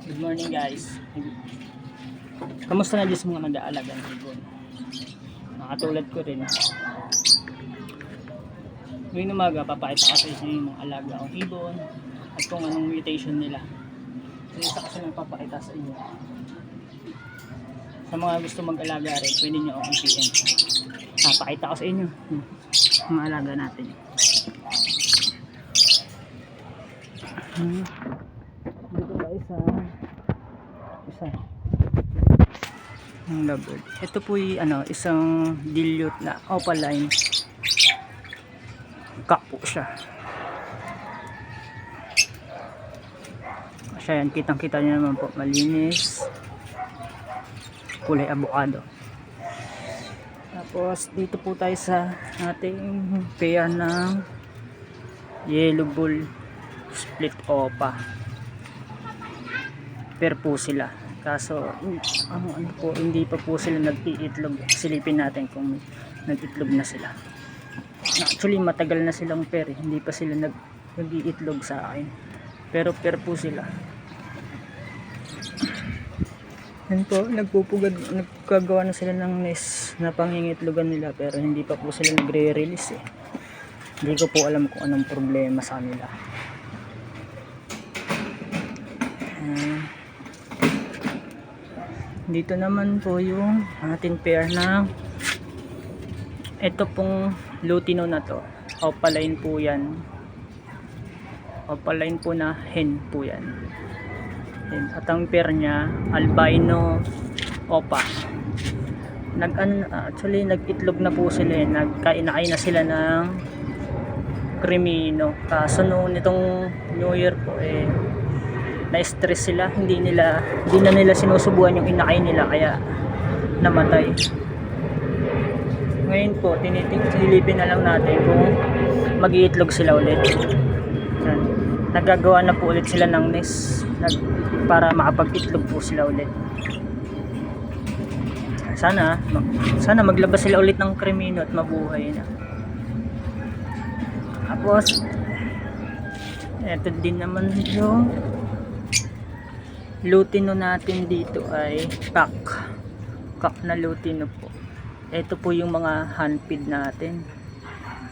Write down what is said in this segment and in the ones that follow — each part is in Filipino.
Good morning guys. Kamusta na Diyos mga nag-aalaga ng ibon? Nakatulad ko rin. Ngayong umaga, papakita ko sa inyo yung mga alaga o ibon at kung anong mutation nila. So, isa kasi lang papakita sa inyo. Sa mga gusto mag-alaga rin, pwede nyo akong PM. Papakita ko sa inyo mga alaga natin. Dito guys isa ang lovebird. Ito po yung isang dilute na opaline cock po siya. Yan, kitang kita nyo naman po, malinis, kulay avocado. Tapos dito po tayo sa ating pair ng yellow bull split opa. Pair po sila, kaso hindi pa po sila nag-iitlog. Silipin natin kung nag-itlog na sila. Actually matagal na silang pair, hindi pa sila nag-iitlog sa akin, pero pair po sila. Yan po, nagkagawa na sila ng nest na pangingitlogan nila, pero hindi pa po sila nagre-release eh. Hindi ko po alam kung anong problema sa kanila. Dito naman po yung ating pair na ito pong lutino na to, opaline po yan. Opaline po na hen po yan. At ang pair niya albino opa. Actually nag-itlog na po sila eh. Nagkain na sila ng crimino. Kaso noon itong New Year po eh, na-stress sila, hindi na nila sinusubuan yung inakay nila, kaya namatay. Ngayon po silipin na lang natin kung mag-iitlog sila ulit. Nagagawa na po ulit sila ng nest para makapag-itlog po sila ulit. Sana maglabas sila ulit ng crimino at mabuhay na. Tapos eto din naman yung lutino natin dito ay cock na lutino po. Ito po yung mga handfeed natin.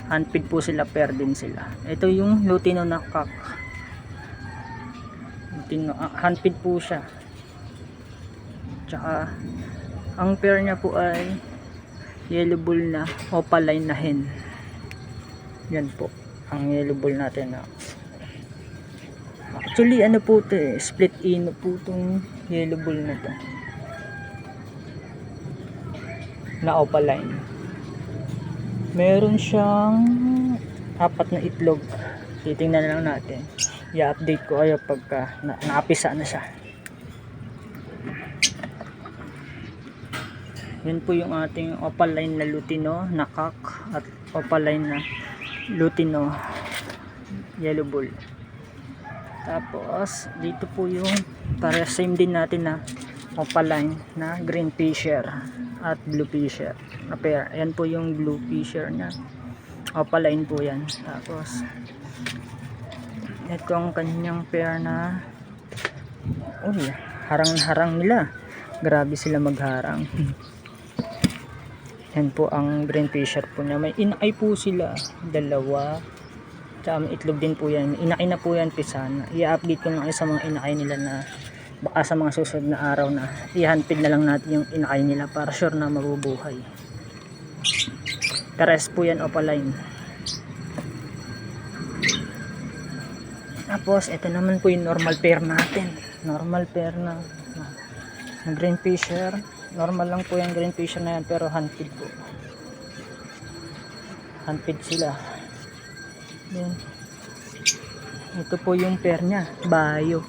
Handfeed po sila, pair din sila. Ito yung lutino na cock. Handfeed po siya. Tsaka ang pair niya po ay yellow bull na opaline na hen. Yan po ang yellow bull natin na. Actually po to eh, split ino po tong yellow bull na to na opaline. Meron siyang 4 na itlog. Titingnan lang natin, i-update ko kayo pagka naapisa na siya. Yan po yung ating opaline na lutino na cock at opaline na lutino yellow bull. Tapos dito po yung para same din natin na opaline na green fisher at blue fisher na pair. Yan po yung blue fisher nya, opaline po yan. Tapos ito ang kanyang pair na harang nila, grabe sila magharang. Yan po ang green fisher po niya. May inakay po sila, dalawa. Tsaka may itlog din po yan. Inakay na po yan pisan. I-update ko lang sa mga inakay nila na baka sa mga susunod na araw na i-handfeed na lang natin yung inakay nila para sure na mabubuhay. Pares po yan opaline. Tapos ito naman po yung normal pair natin. Normal pair na green fisher. Normal lang po yung green fisher na yan, pero handfeed po. Handfeed sila. Yan. Ito po yung pair nya, bayo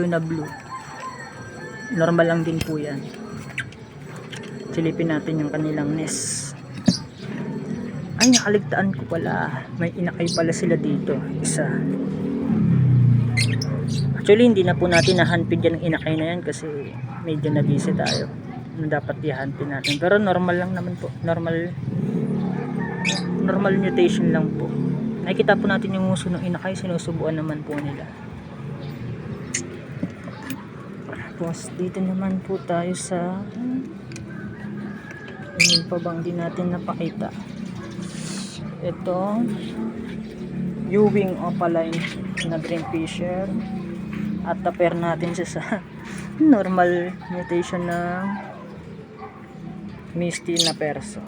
na blue. Normal lang din po yan. Silipin natin yung kanilang nest. Ay, nakaligtaan ko pala, may inakay pala sila dito, isa. Actually hindi na po natin na-handfeed yan ng inakay na yan kasi medyo na busy tayo na dapat i-handfeed natin, pero normal lang naman po, normal mutation lang po. Nakikita po natin yung uso ng inakay, sinusubuan naman po nila. Tapos dito naman po tayo sa yun pa bang di natin napakita. Ito Ewing opaline na green fisher, at taper natin siya sa normal mutation ng misty na perso.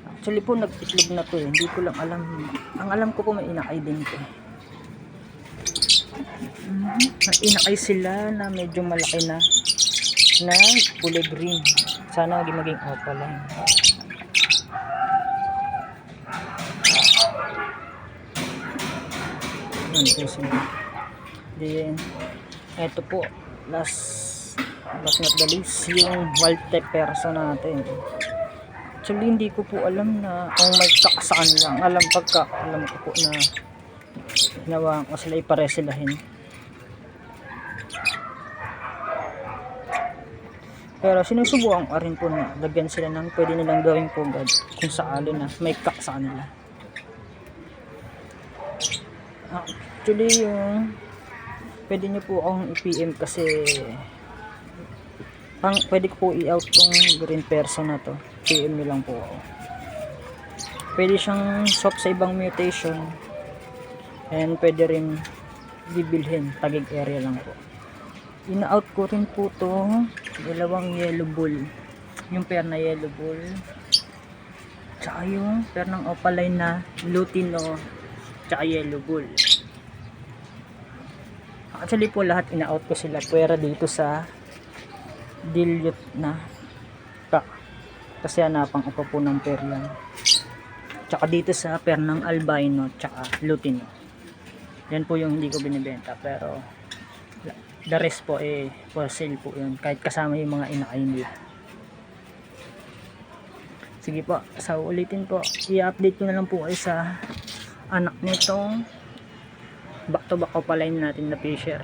Actually po nag-itlog na to eh. Hindi ko lang alam. Ang alam ko po may inakay din to. Nag-inakay sila na medyo malaki na kulay green. Sana maging opaline. Then eto po last not the least yung wild type perso natin. Actually hindi ko po alam na kung may kak sa kanila. Alam ko po na ginawa ko sila iparesilahin. Pero sinusubukan ko rin po na lagyan sila ng pwede nilang gawing pugad kung sakali na may kak sa kanila. Actually yung pwede nyo po akong i-PM kasi pwede ko po i-out tong green person na to. PM nyo lang po ako. Pwede siyang swap sa ibang mutation and pwede rin bibilhin, tagig area lang po. Ina-out ko rin po to dalawang yellow bull, yung pair na yellow bull tsaka yung pair ng opaline na lutino tsaka yellow bull. Actually po lahat ina-out ko sila pwera dito sa dilute na kak kasi hanapang ko po ng pair yan, tsaka dito sa pair ng albino tsaka lutino. Yan po yung hindi ko binibenta, pero the rest po for sale po yun kahit kasama yung mga inakay nila. Sige po, so ulitin po, i-update ko na lang po kayo sa anak nitong back to back opaline natin na fisher.